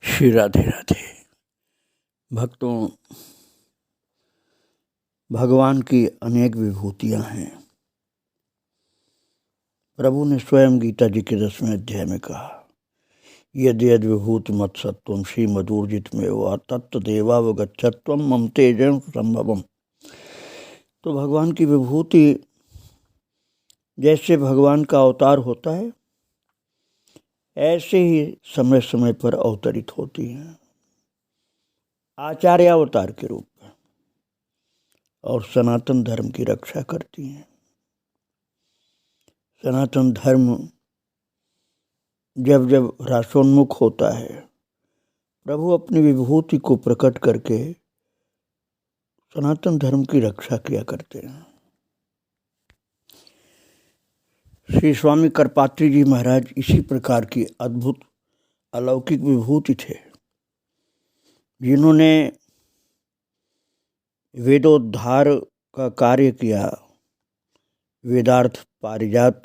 श्री राधे राधे। भक्तों, भगवान की अनेक विभूतियां हैं। प्रभु ने स्वयं गीता जी के 10वें अध्याय में कहा, यदि यद विभूति मत सत्वम श्री मधुर्जित में वा तत्व देवावगच्छत्वम मम तेजं संभवम। तो भगवान की विभूति जैसे भगवान का अवतार होता है, ऐसे ही समय समय पर अवतरित होती हैं आचार्य अवतार के रूप में, और सनातन धर्म की रक्षा करती हैं। सनातन धर्म जब जब राष्ट्रोन्मुख होता है, प्रभु अपनी विभूति को प्रकट करके सनातन धर्म की रक्षा किया करते हैं। श्री स्वामी करपात्री जी महाराज इसी प्रकार की अद्भुत अलौकिक विभूति थे, जिन्होंने वेदोद्धार का कार्य किया, वेदार्थ पारिजात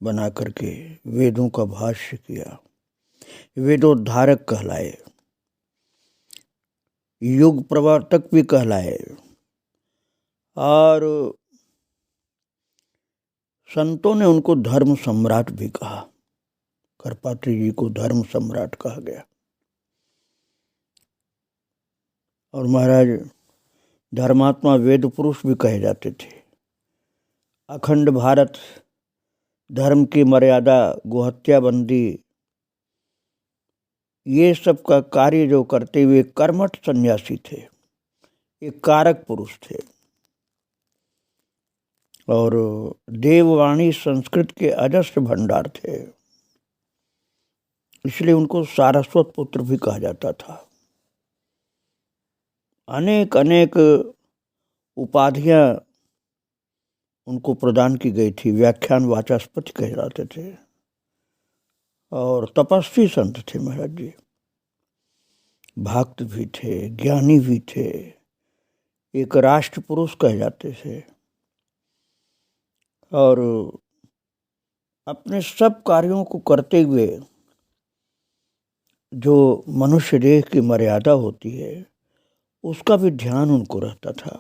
बना करके वेदों का भाष्य किया, वेदोद्धारक कहलाए, युग प्रवर्तक भी कहलाए, और संतों ने उनको धर्म सम्राट भी कहा। करपात्री जी को धर्म सम्राट कहा गया। और महाराज धर्मात्मा वेद पुरुष भी कहे जाते थे। अखंड भारत, धर्म की मर्यादा, गोहत्याबंदी, ये सब का कार्य जो करते हुए कर्मठ सन्यासी थे, एक कारक पुरुष थे। और देववाणी संस्कृत के अजस्र भंडार थे, इसलिए उनको सारस्वत पुत्र भी कहा जाता था। अनेक अनेक उपाधियां उनको प्रदान की गई थी। व्याख्यान वाचस्पति कहे जाते थे, और तपस्वी संत थे महाराज जी। भक्त भी थे, ज्ञानी भी थे, एक राष्ट्र पुरुष कहे जाते थे। और अपने सब कार्यों को करते हुए जो मनुष्य देह की मर्यादा होती है, उसका भी ध्यान उनको रहता था।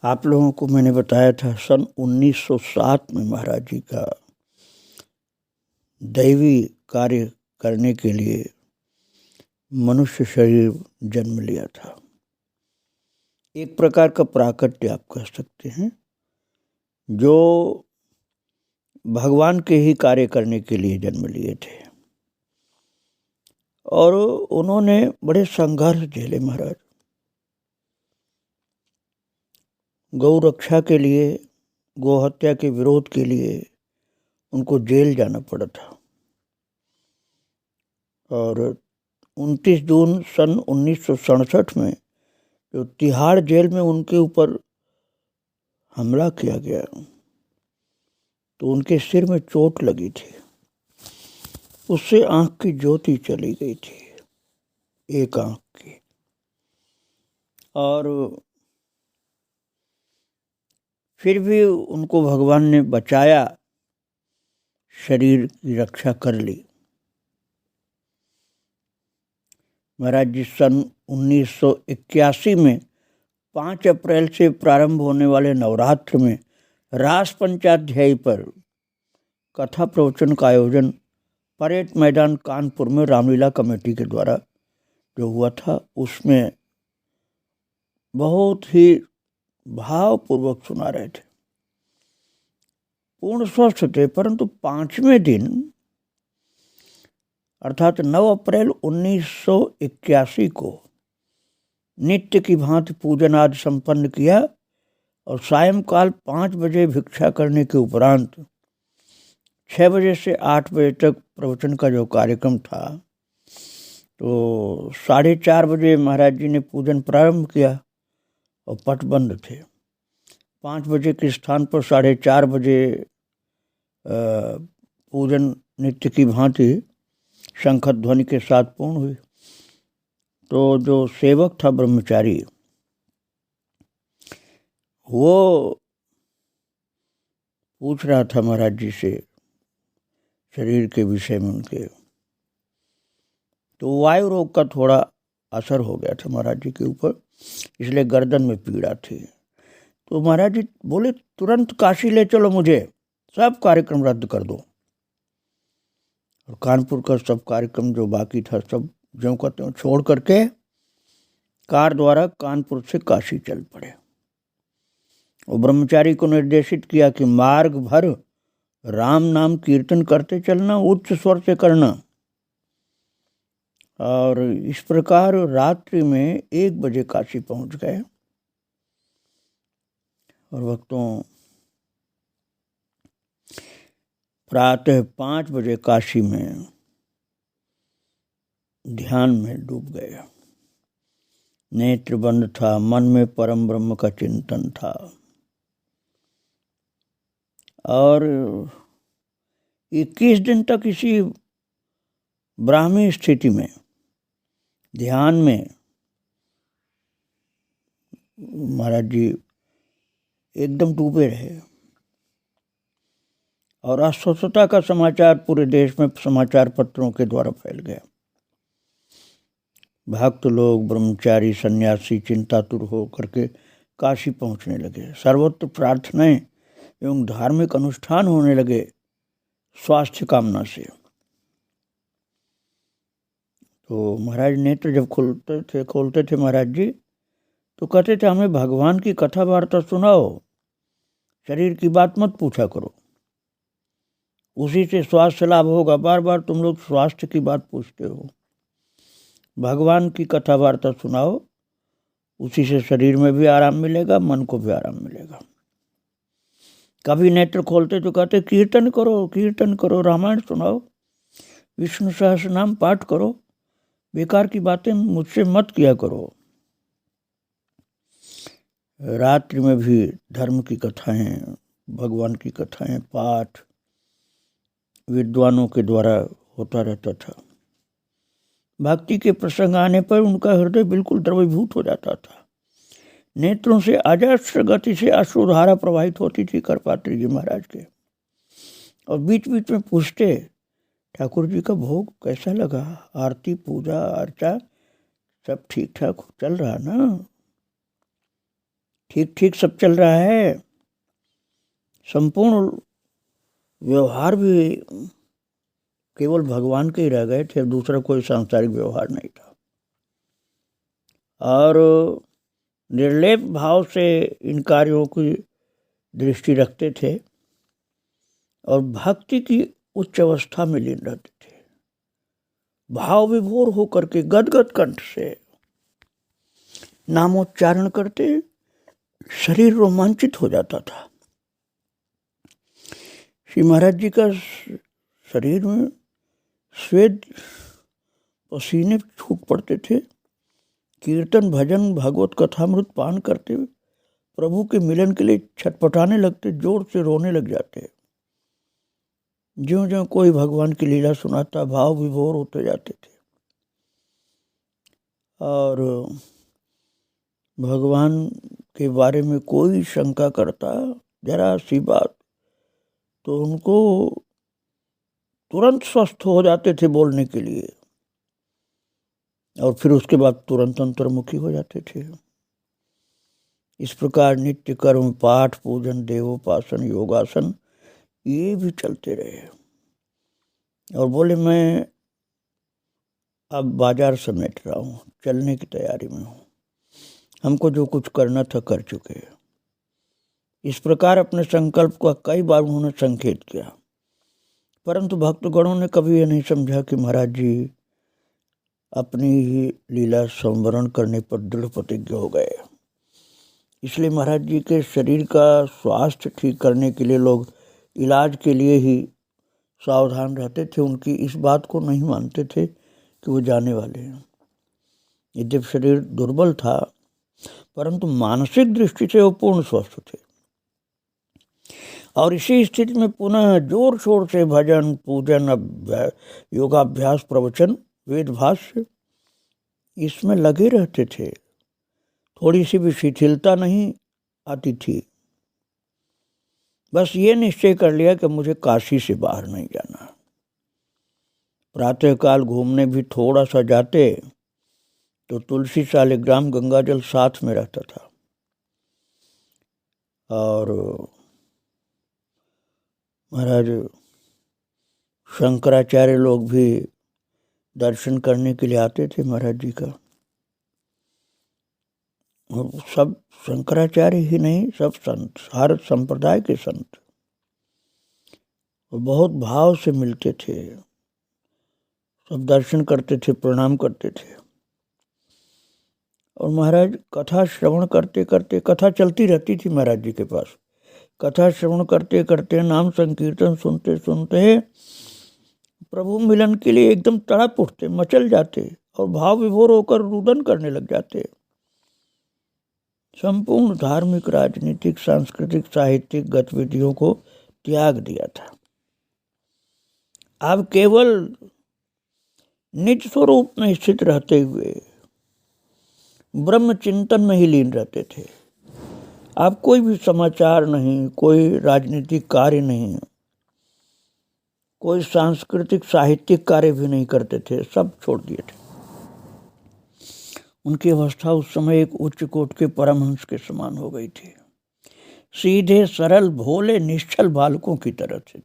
आप लोगों को मैंने बताया था, सन 1907 में महाराज जी का दैवी कार्य करने के लिए मनुष्य शरीर जन्म लिया था। एक प्रकार का प्राकट्य आप कह सकते हैं, जो भगवान के ही कार्य करने के लिए जन्म लिए थे। और उन्होंने बड़े संघर्ष झेले महाराज। गौ रक्षा के लिए, गौ हत्या के विरोध के लिए उनको जेल जाना पड़ा था। और 29 जून सन 1967 में जो तिहाड़ जेल में उनके ऊपर हमला किया गया, तो उनके सिर में चोट लगी थी, उससे आंख की ज्योति चली गई थी, एक आंख की। और फिर भी उनको भगवान ने बचाया, शरीर की रक्षा कर ली। महाराज जी सन 1981 में 5 अप्रैल से प्रारंभ होने वाले नवरात्र में रास पंचाध्यायी पर कथा प्रवचन का आयोजन परेड मैदान कानपुर में रामलीला कमेटी के द्वारा जो हुआ था, उसमें बहुत ही भावपूर्वक सुना रहे थे। पूर्ण स्वस्थ थे, परंतु 5वें दिन अर्थात 9 अप्रैल 1981 को नित्य की भांति पूजन आदि संपन्न किया, और सायंकाल 5 बजे भिक्षा करने के उपरांत 6 बजे से 8 बजे तक प्रवचन का जो कार्यक्रम था, तो 4:30 बजे महाराज जी ने पूजन प्रारंभ किया और पट बंद थे। 5 बजे के स्थान पर 4:30 बजे पूजन नित्य की भांति शंख ध्वनि के साथ पूर्ण हुई। तो जो सेवक था ब्रह्मचारी, वो पूछ रहा था महाराज जी से, शरीर के विषय में उनके, तो वायु रोग का थोड़ा असर हो गया था महाराज जी के ऊपर, इसलिए गर्दन में पीड़ा थी। तो महाराज जी बोले तुरंत काशी ले चलो मुझे, सब कार्यक्रम रद्द कर दो। और कानपुर का सब कार्यक्रम जो बाकी था सब जो कहते हैं छोड़ करके कार द्वारा कानपुर से काशी चल पड़े। और ब्रह्मचारी को निर्देशित किया कि मार्ग भर राम नाम कीर्तन करते चलना, उच्च स्वर से करना। और इस प्रकार रात्रि में 1 बजे काशी पहुंच गए। और भक्तों प्रातः 5 बजे काशी में ध्यान में डूब गए। नेत्र बंद था, मन में परम ब्रह्म का चिंतन था। और 21 दिन तक इसी ब्राह्मी स्थिति में ध्यान में महाराज जी एकदम डूबे रहे। और अस्वस्थता का समाचार पूरे देश में समाचार पत्रों के द्वारा फैल गया। भक्त लोग, ब्रह्मचारी, सन्यासी चिंतातुर हो करके काशी पहुंचने लगे। सर्वत्र प्रार्थनाएं एवं धार्मिक अनुष्ठान होने लगे स्वास्थ्य कामना से। तो महाराज नेत्र जब खोलते थे महाराज जी, तो कहते थे हमें भगवान की कथा वार्ता सुनाओ, शरीर की बात मत पूछा करो, उसी से स्वास्थ्य लाभ होगा। बार बार तुम लोग स्वास्थ्य की बात पूछते हो, भगवान की कथा वार्ता सुनाओ, उसी से शरीर में भी आराम मिलेगा, मन को भी आराम मिलेगा। कभी नेत्र खोलते तो कहते कीर्तन करो, कीर्तन करो, रामायण सुनाओ, विष्णु सहस्त्र नाम पाठ करो, बेकार की बातें मुझसे मत किया करो। रात्रि में भी धर्म की कथाएं, भगवान की कथाएं, पाठ विद्वानों के द्वारा होता रहता था। भक्ति के प्रसंग आने पर उनका हृदय बिल्कुल द्रवीभूत हो जाता था। नेत्रों से अजस्र गति से अश्रुधारा प्रवाहित होती थी करपात्री जी महाराज के। और बीच बीच में पूछते ठाकुर जी का भोग कैसा लगा, आरती पूजा अर्चा सब ठीक ठाक चल रहा ना, ठीक ठीक सब चल रहा है, संपूर्ण व्यवहार भी केवल भगवान के ही रह गए थे, दूसरा कोई सांसारिक व्यवहार नहीं था। और निर्लेप भाव से इन कार्यों की दृष्टि रखते थे और भक्ति की उच्च अवस्था में लीन रहते थे। भाव विभोर होकर के गदगद कंठ से नामोच्चारण करते शरीर रोमांचित हो जाता था। श्री महाराज जी का शरीर में स्वेद पसीने छूट पड़ते थे। कीर्तन भजन भगवत कथामृत पान करते प्रभु के मिलन के लिए छटपटाने लगते, जोर से रोने लग जाते। ज्यों ज्यों कोई भगवान की लीला सुनाता भाव विभोर होते जाते थे। और भगवान के बारे में कोई शंका करता जरा सी बात तो उनको तुरंत स्वस्थ हो जाते थे बोलने के लिए, और फिर उसके बाद तुरंत अंतर्मुखी हो जाते थे। इस प्रकार नित्य कर्म, पाठ, पूजन, देवोपासन, योगासन ये भी चलते रहे। और बोले मैं अब बाजार समेट रहा हूँ, चलने की तैयारी में हूँ, हमको जो कुछ करना था कर चुके। इस प्रकार अपने संकल्प का कई बार उन्होंने संकेत किया, परंतु भक्तगणों ने कभी ये नहीं समझा कि महाराज जी अपनी ही लीला संवरण करने पर दृढ़ प्रतिज्ञ हो गए। इसलिए महाराज जी के शरीर का स्वास्थ्य ठीक करने के लिए लोग इलाज के लिए ही सावधान रहते थे, उनकी इस बात को नहीं मानते थे कि वो जाने वाले हैं। यद्यपि शरीर दुर्बल था परंतु मानसिक दृष्टि से वो पूर्ण स्वस्थ थे। और इसी स्थिति में पुनः जोर शोर से भजन, पूजन, योगाभ्यास, प्रवचन, वेद भाष्य इसमें लगे रहते थे। थोड़ी सी भी शिथिलता नहीं आती थी। बस ये निश्चय कर लिया कि मुझे काशी से बाहर नहीं जाना। प्रातःकाल घूमने भी थोड़ा सा जाते तो तुलसी शालिग्राम गंगाजल साथ में रहता था। और महाराज शंकराचार्य लोग भी दर्शन करने के लिए आते थे महाराज जी का। और सब शंकराचार्य ही नहीं, सब संत, हर संप्रदाय के संत बहुत भाव से मिलते थे, सब दर्शन करते थे, प्रणाम करते थे। और महाराज कथा श्रवण करते करते, कथा चलती रहती थी महाराज जी के पास, कथा श्रवण करते करते, नाम संकीर्तन सुनते सुनते प्रभु मिलन के लिए एकदम तड़प उठते, मचल जाते और भाव विभोर होकर रुदन करने लग जाते। संपूर्ण धार्मिक, राजनीतिक, सांस्कृतिक, साहित्यिक गतिविधियों को त्याग दिया था। अब केवल निज स्वरूप में स्थित रहते हुए ब्रह्म चिंतन में ही लीन रहते थे। अब कोई भी समाचार नहीं, कोई राजनीतिक कार्य नहीं, कोई सांस्कृतिक साहित्यिक कार्य भी नहीं करते थे, सब छोड़ दिए थे। उनकी अवस्था उस समय एक उच्च कोट के परमहंस के समान हो गई थी। सीधे सरल भोले निश्चल बालकों की तरह थे।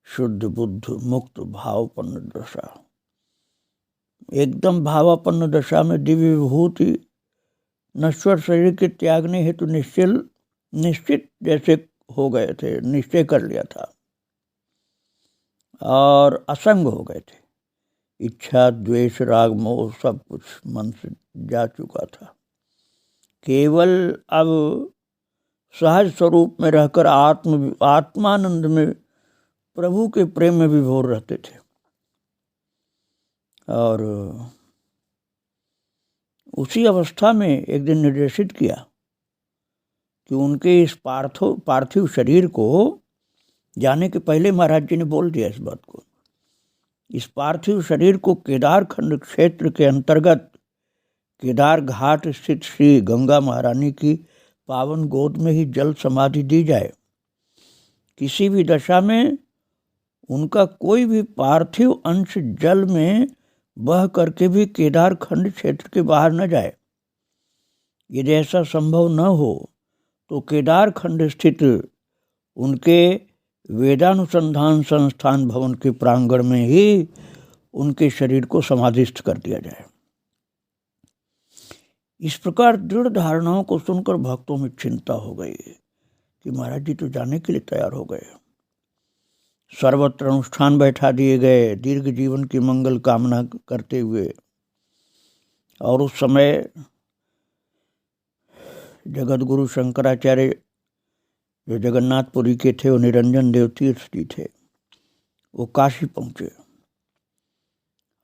शुद्ध बुद्ध मुक्त भावापन्न दशा, एकदम भावापन्न दशा में दिव्य विभूति नश्वर शरीर के त्यागने हेतु निश्चित जैसे हो गए थे, निश्चय कर लिया था और असंग हो गए थे। इच्छा, द्वेष, राग, मोह सब कुछ मन से जा चुका था। केवल अब सहज स्वरूप में रहकर आत्मानंद में, प्रभु के प्रेम में विभोर रहते थे। और उसी अवस्था में एक दिन निर्देशित किया कि उनके इस पार्थिव शरीर को जाने के पहले महाराज जी ने बोल दिया इस बात को, इस पार्थिव शरीर को केदार खंड क्षेत्र के अंतर्गत केदार घाट स्थित श्री गंगा महारानी की पावन गोद में ही जल समाधि दी जाए। किसी भी दशा में उनका कोई भी पार्थिव अंश जल में बह करके भी केदार खंड क्षेत्र के बाहर न जाए। यदि ऐसा संभव न हो तो केदार खंड स्थित उनके वेदानुसंधान संस्थान भवन के प्रांगण में ही उनके शरीर को समाधिस्थ कर दिया जाए। इस प्रकार दृढ़ धारणाओं को सुनकर भक्तों में चिंता हो गई कि महाराज जी तो जाने के लिए तैयार हो गए। सर्वत्र अनुष्ठान बैठा दिए गए, दीर्घ जीवन की मंगल कामना करते हुए। और उस समय जगत गुरु शंकराचार्य जो जगन्नाथपुरी के थे, वो निरंजन देव तीर्थ जी थे, वो काशी पहुंचे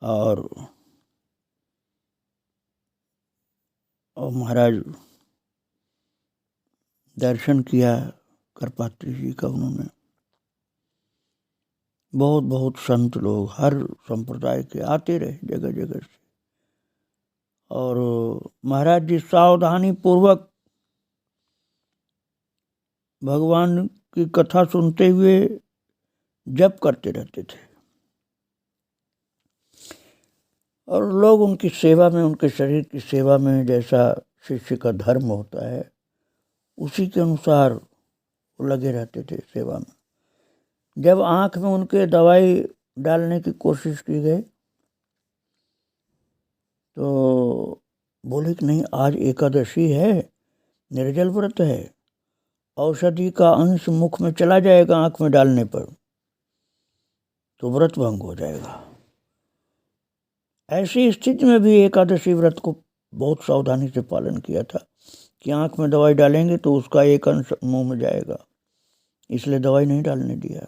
और महाराज दर्शन किया करपात्री जी का। उन्होंने बहुत बहुत संत लोग हर संप्रदाय के आते रहे जगह जगह से। और महाराज जी सावधानी पूर्वक भगवान की कथा सुनते हुए जप करते रहते थे और लोग उनकी सेवा में, उनके शरीर की सेवा में जैसा शिष्य का धर्म होता है उसी के अनुसार वो लगे रहते थे सेवा में। जब आँख में उनके दवाई डालने की कोशिश की गई तो बोले कि नहीं, आज एकादशी है, निर्जल व्रत है, औषधि का अंश मुख में चला जाएगा आँख में डालने पर तो व्रत भंग हो जाएगा। ऐसी स्थिति में भी एकादशी व्रत को बहुत सावधानी से पालन किया था कि आँख में दवाई डालेंगे तो उसका एक अंश मुंह में जाएगा, इसलिए दवाई नहीं डालने दिया।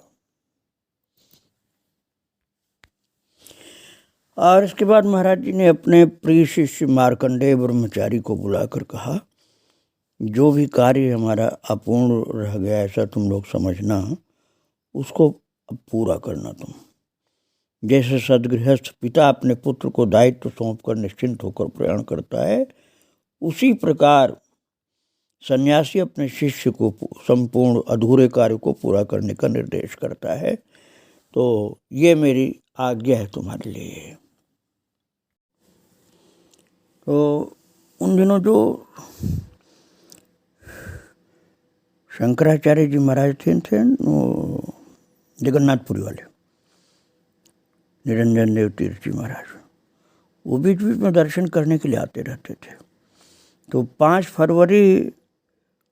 और इसके बाद महाराज जी ने अपने प्रिय शिष्य मार्कंडेय ब्रह्मचारी को बुलाकर कहा, जो भी कार्य हमारा अपूर्ण रह गया ऐसा तुम लोग समझना, उसको अब पूरा करना तुम। जैसे सदगृहस्थ पिता अपने पुत्र को दायित्व सौंपकर निश्चिंत होकर प्रयाण करता है, उसी प्रकार सन्यासी अपने शिष्य को संपूर्ण अधूरे कार्य को पूरा करने का निर्देश करता है। तो ये मेरी आज्ञा है तुम्हारे लिए। तो उन दिनों जो शंकराचार्य जी महाराज थे वो जगन्नाथपुरी वाले निरंजन देव तीर्थ जी महाराज, वो बीच बीच में दर्शन करने के लिए आते रहते थे। तो 5 फरवरी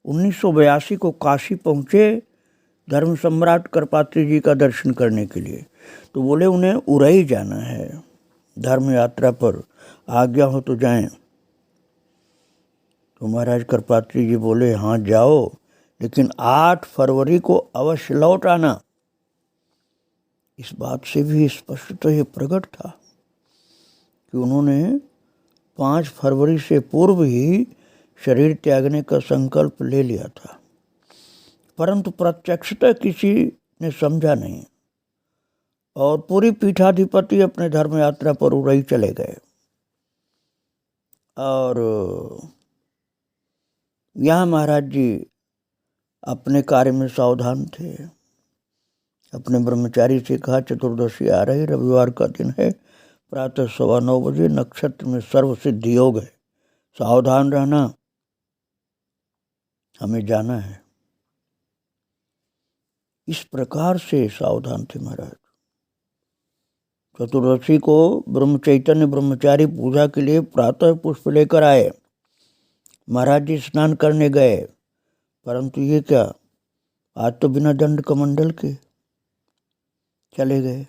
1982 को काशी पहुँचे धर्म सम्राट करपात्री जी का दर्शन करने के लिए। तो बोले उन्हें उरई जाना है धर्म यात्रा पर, आज्ञा हो तो जाएं। तो महाराज करपात्री जी बोले हाँ जाओ, लेकिन 8 फरवरी को अवश्य लौट आना। इस बात से भी स्पष्ट तो ये प्रकट था कि उन्होंने 5 फरवरी से पूर्व ही शरीर त्यागने का संकल्प ले लिया था, परंतु प्रत्यक्षतः किसी ने समझा नहीं और पूरी पीठाधिपति अपने धर्म यात्रा पर उरई चले गए। और यहाँ महाराज जी अपने कार्य में सावधान थे। अपने ब्रह्मचारी से कहा चतुर्दशी आ रही, रविवार का दिन है, प्रातः 9:15 बजे, नक्षत्र में सर्व सिद्ध योग है, सावधान रहना, हमें जाना है। इस प्रकार से सावधान थे महाराज। चतुर्दशी को ब्रह्म चैतन्य ब्रह्मचारी पूजा के लिए प्रातः पुष्प लेकर आए। महाराज जी स्नान करने गए, परंतु ये क्या, आज तो बिना दंड कमंडल के चले गए।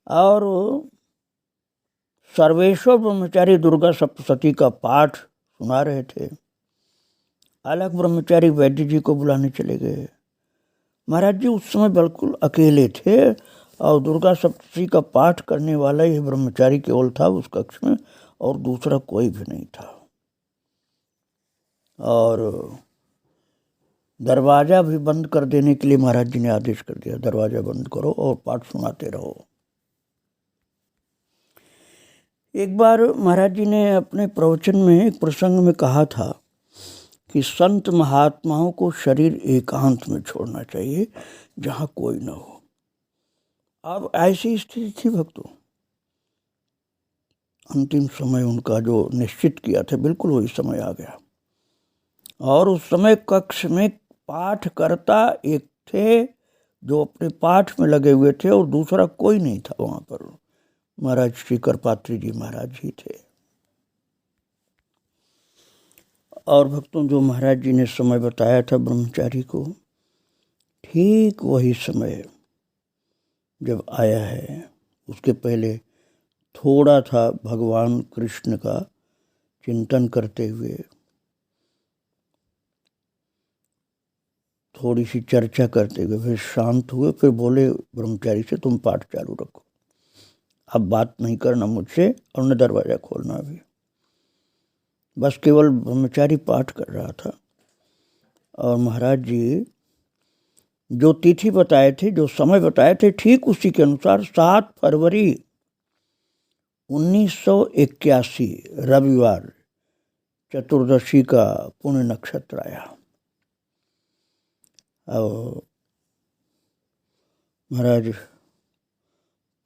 और सर्वेश्वर ब्रह्मचारी दुर्गा सप्तशती का पाठ सुना रहे थे। अलग ब्रह्मचारी वैद्य जी को बुलाने चले गए। महाराज जी उस समय बिल्कुल अकेले थे और दुर्गा सप्तशती का पाठ करने वाला ही ब्रह्मचारी केवल था उस कक्ष में, और दूसरा कोई भी नहीं था। और दरवाज़ा भी बंद कर देने के लिए महाराज जी ने आदेश कर दिया, दरवाज़ा बंद करो और पाठ सुनाते रहो। एक बार महाराज जी ने अपने प्रवचन में एक प्रसंग में कहा था कि संत महात्माओं को शरीर एकांत में छोड़ना चाहिए जहाँ कोई न हो। अब ऐसी स्थिति थी भक्तों, अंतिम समय उनका जो निश्चित किया था बिल्कुल वही समय आ गया। और उस समय कक्ष में पाठकर्ता एक थे जो अपने पाठ में लगे हुए थे और दूसरा कोई नहीं था वहाँ पर। महाराज श्री करपात्री जी महाराज ही थे। और भक्तों जो महाराज जी ने समय बताया था ब्रह्मचारी को, ठीक वही समय जब आया है। उसके पहले थोड़ा था भगवान कृष्ण का चिंतन करते हुए, थोड़ी सी चर्चा करते हुए फिर शांत हुए। फिर बोले ब्रह्मचारी से तुम पाठ चालू रखो, अब बात नहीं करना मुझसे और न दरवाज़ा खोलना भी। बस केवल ब्रह्मचारी पाठ कर रहा था। और महाराज जी जो तिथि बताए थे, जो समय बताए थे, ठीक उसी के अनुसार 7 फरवरी 1981 रविवार चतुर्दशी का पुण्य नक्षत्र आया। और महाराज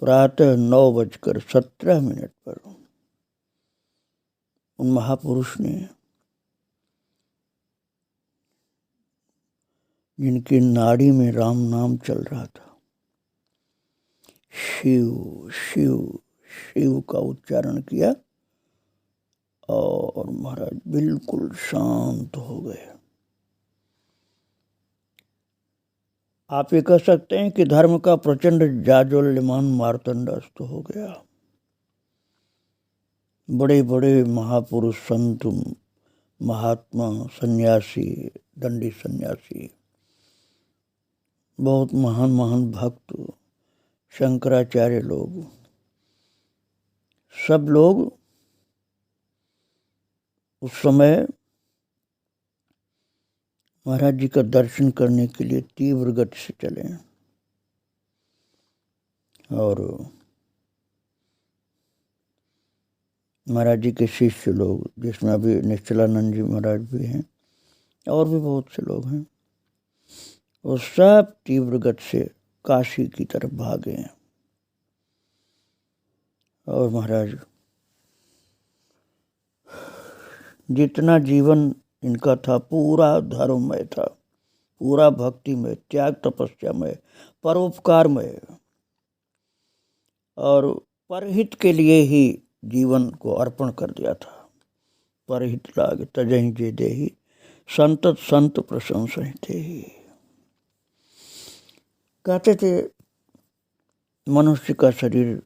प्रातः 9:17 पर उन महापुरुष ने, जिनकी नाड़ी में राम नाम चल रहा था, शिव शिव शिव का उच्चारण किया और महाराज बिल्कुल शांत हो गए। आप ये कह सकते हैं कि धर्म का प्रचंड जाज्वल्यमान मार्तंड अस्त हो गया। बड़े बड़े महापुरुष, संत, महात्मा, सन्यासी, दंडी सन्यासी, बहुत महान महान भक्त, शंकराचार्य लोग, सब लोग उस समय महाराज जी का दर्शन करने के लिए तीव्र गति से चले। और महाराज जी के शिष्य लोग, जिसमें अभी निश्चलानंद जी महाराज भी हैं और भी बहुत से लोग हैं, वो सब तीव्र गति से काशी की तरफ भागे। और महाराज जितना जीवन इनका था पूरा धर्ममय था, पूरा भक्तिमय, त्याग तपस्यामय, परोपकारमय और परहित के लिए ही जीवन को अर्पण कर दिया था। परहित लाग तजहि जे देहि, संतत संत प्रशंसहि तेहि। कहते थे मनुष्य का शरीर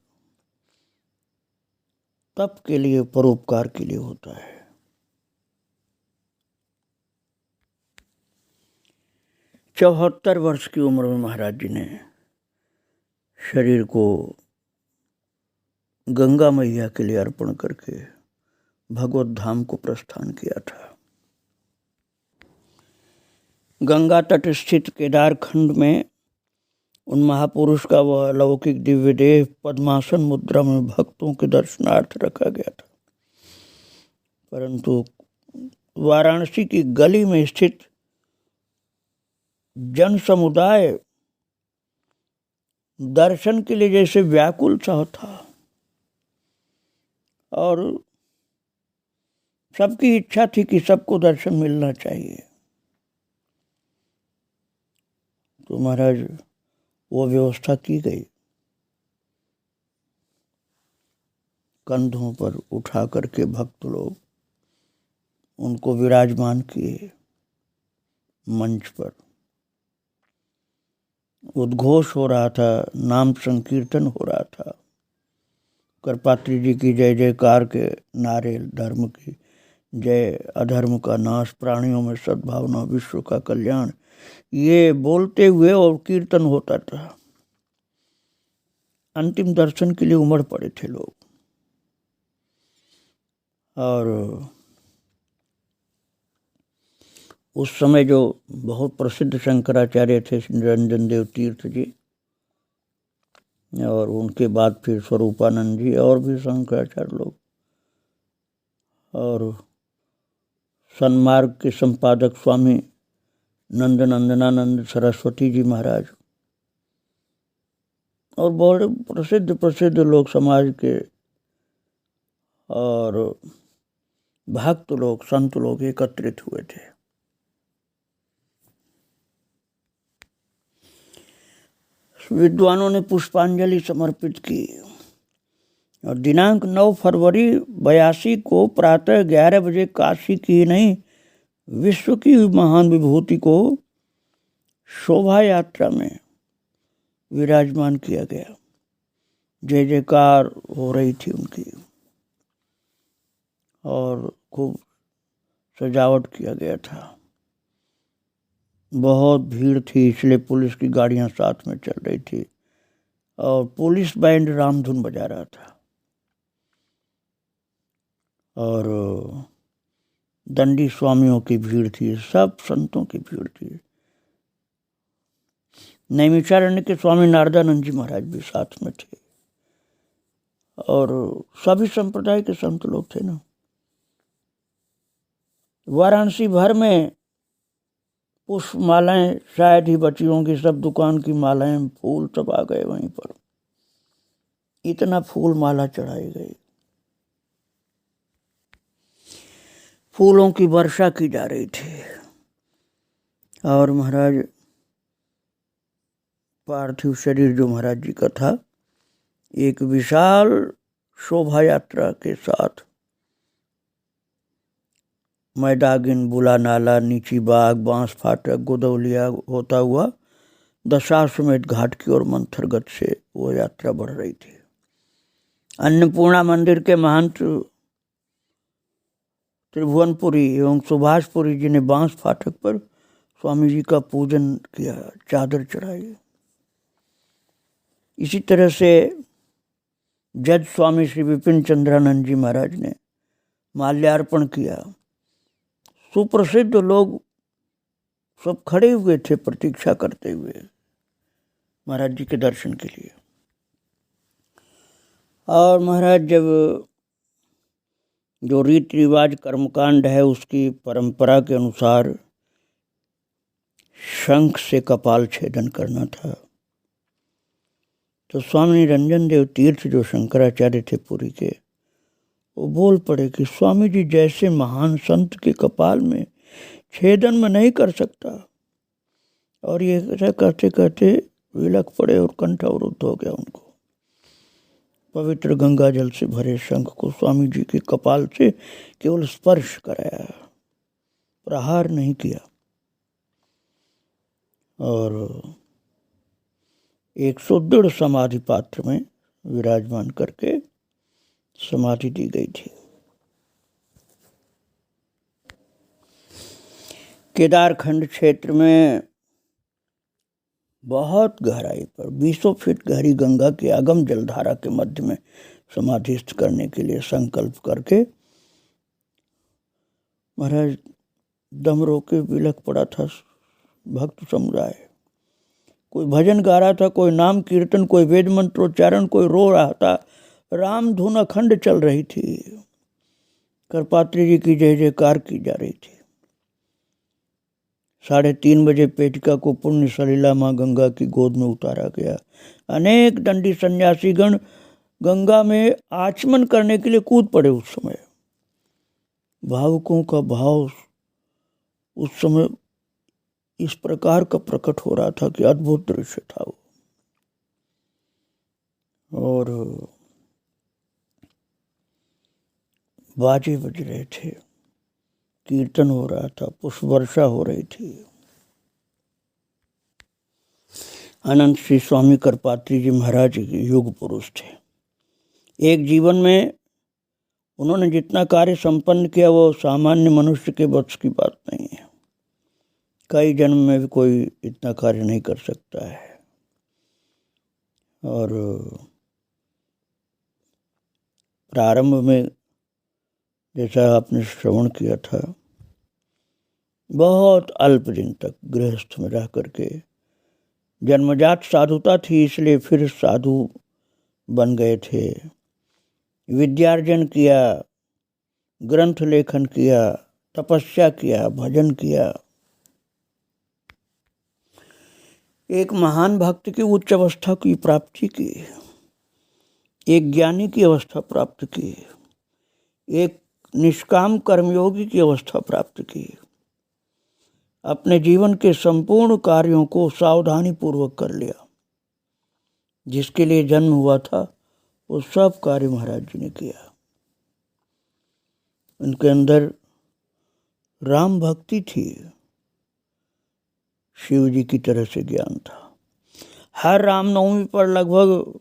तप के लिए, परोपकार के लिए होता है। चौहत्तर वर्ष की उम्र में महाराज जी ने शरीर को गंगा मैया के लिए अर्पण करके भगवत धाम को प्रस्थान किया था। गंगा तट स्थित केदार खंड में उन महापुरुष का वह अलौकिक दिव्य देह पद्मासन मुद्रा में भक्तों के दर्शनार्थ रखा गया था। परंतु वाराणसी की गली में स्थित जन समुदाय दर्शन के लिए जैसे व्याकुल सा था और सबकी इच्छा थी कि सबको दर्शन मिलना चाहिए। तो महाराज वो व्यवस्था की गई, कंधों पर उठा करके भक्त लोग उनको विराजमान किए। मंच पर उद्घोष हो रहा था, नाम संकीर्तन हो रहा था, करपात्री जी की जय जयकार के नारे, धर्म की जय, अधर्म का नाश, प्राणियों में सद्भावना, विश्व का कल्याण, ये बोलते हुए और कीर्तन होता था। अंतिम दर्शन के लिए उमड़ पड़े थे लोग। और उस समय जो बहुत प्रसिद्ध शंकराचार्य थे निरंजन देव तीर्थ जी, और उनके बाद फिर स्वरूपानंद जी और भी शंकराचार्य लोग, और सन्मार्ग के संपादक स्वामी नंदनानंद सरस्वती जी महाराज, और बहुत प्रसिद्ध लोग समाज के और भक्त लोग, संत लोग एकत्रित हुए थे। विद्वानों ने पुष्पांजलि समर्पित की और दिनांक 9 फरवरी 82 को प्रातः 11 बजे काशी की नहीं विश्व की महान विभूति को शोभा यात्रा में विराजमान किया गया। जय जयकार हो रही थी उनकी और खूब सजावट किया गया था। बहुत भीड़ थी, इसलिए पुलिस की गाड़ियां साथ में चल रही थी और पुलिस बैंड रामधुन बजा रहा था और दंडी स्वामियों की भीड़ थी, सब संतों की भीड़ थी। नैमिषारण्य के स्वामी नारदानंद जी महाराज भी साथ में थे और सभी संप्रदाय के संत लोग थे ना। वाराणसी भर में पुष्प मालाएं शायद ही बची होंगी, सब दुकान की मालाएं, फूल सब आ गए वहीं पर। इतना फूल माला चढ़ाई गई, फूलों की वर्षा की जा रही थी। और महाराज पार्थिव शरीर जो महाराज जी का था, एक विशाल शोभा यात्रा के साथ मैदागिन, बुला नाला, नीची बाग, बांस फाटक, गोदौलिया होता हुआ दशाश्वमेध घाट की ओर मंथरगत से वो यात्रा बढ़ रही थी। अन्नपूर्णा मंदिर के महंत त्रिभुवनपुरी एवं सुभाषपुरी जी ने बांस फाटक पर स्वामी जी का पूजन किया, चादर चढ़ाई। इसी तरह से जज स्वामी श्री विपिन चंद्रानंद जी महाराज ने माल्यार्पण किया। सुप्रसिद्ध लोग सब खड़े हुए थे प्रतीक्षा करते हुए महाराज जी के दर्शन के लिए। और महाराज जब जो रीति रिवाज कर्मकांड है उसकी परंपरा के अनुसार शंख से कपाल छेदन करना था तो स्वामी निरंजन देव तीर्थ जो शंकराचार्य थे पुरी के, वो बोल पड़े कि स्वामी जी जैसे महान संत के कपाल में छेदन में नहीं कर सकता। और ये ऐसा कहते कहते विलक पड़े और कंठ अवरुद्ध हो गया उनको। पवित्र गंगा जल से भरे शंख को स्वामी जी के कपाल से केवल स्पर्श कराया, प्रहार नहीं किया। और एक सुदृढ़ समाधि पात्र में विराजमान करके समाधि दी गई थी। केदारखंड क्षेत्र में बहुत गहराई पर 20 फीट गहरी गंगा की आगम जलधारा के मध्य में समाधिस्थ करने के लिए संकल्प करके महाराज दम रोके विलक पड़ा था भक्त समुदाय। कोई भजन गा रहा था, कोई नाम कीर्तन, कोई वेद मंत्रोच्चारण, कोई रो रहा था। राम धुन अखंड चल रही थी, करपात्री जी की जय जयकार की जा रही थी। 3:30 बजे पेटिका को पुण्य सलीला माँ गंगा की गोद में उतारा गया। अनेक दंडी सन्यासीगण गंगा में आचमन करने के लिए कूद पड़े। उस समय भावुकों का भाव उस समय इस प्रकार का प्रकट हो रहा था कि अद्भुत दृश्य था वो। और बाजे बज रहे थे, कीर्तन हो रहा था, पुष्प वर्षा हो रही थी। अनंत श्री स्वामी करपात्री जी महाराज युग पुरुष थे। एक जीवन में उन्होंने जितना कार्य संपन्न किया वो सामान्य मनुष्य के बस की बात नहीं है। कई जन्म में भी कोई इतना कार्य नहीं कर सकता है। और प्रारंभ में जैसा आपने श्रवण किया था, बहुत अल्प दिन तक गृहस्थ में रह करके जन्मजात साधुता थी, इसलिए फिर साधु बन गए थे। विद्यार्जन किया, ग्रंथ लेखन किया, तपस्या किया, भजन किया। एक महान भक्त की उच्च अवस्था की प्राप्ति की, एक ज्ञानी की अवस्था प्राप्त की, एक निष्काम कर्मयोगी की अवस्था प्राप्त की। अपने जीवन के संपूर्ण कार्यों को सावधानी पूर्वक कर लिया। जिसके लिए जन्म हुआ था वो सब कार्य महाराज जी ने किया। उनके अंदर राम भक्ति थी, शिव जी की तरह से ज्ञान था। हर रामनवमी पर लगभग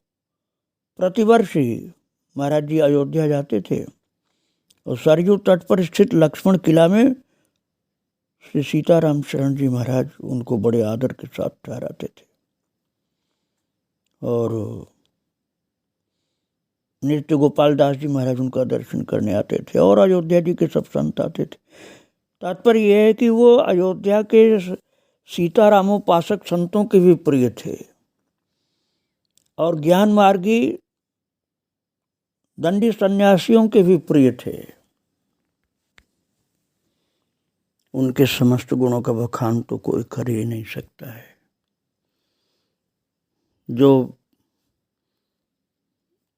प्रतिवर्ष ही महाराज जी अयोध्या जाते थे और सरयू तट पर स्थित लक्ष्मण किला में श्री सीताराम शरण जी महाराज उनको बड़े आदर के साथ ठहराते थे। और नृत्य गोपाल दास जी महाराज उनका दर्शन करने आते थे और अयोध्या जी के सब संत आते थे। तात्पर्य यह है कि वो अयोध्या के सीतारामोपासक संतों के भी प्रिय थे और ज्ञान मार्गी दंडी सन्यासियों के भी प्रिय थे। उनके समस्त गुणों का बखान तो कोई कर ही नहीं सकता है। जो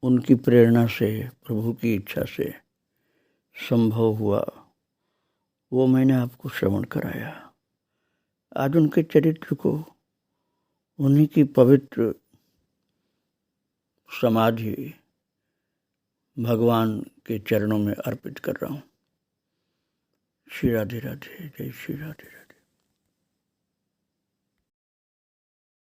उनकी प्रेरणा से, प्रभु की इच्छा से संभव हुआ वो मैंने आपको श्रवण कराया। आज उनके चरित्र को, उन्हीं की पवित्र समाधि भगवान के चरणों में अर्पित कर रहा हूँ। श्री राधे राधे, जय श्री राधे राधे।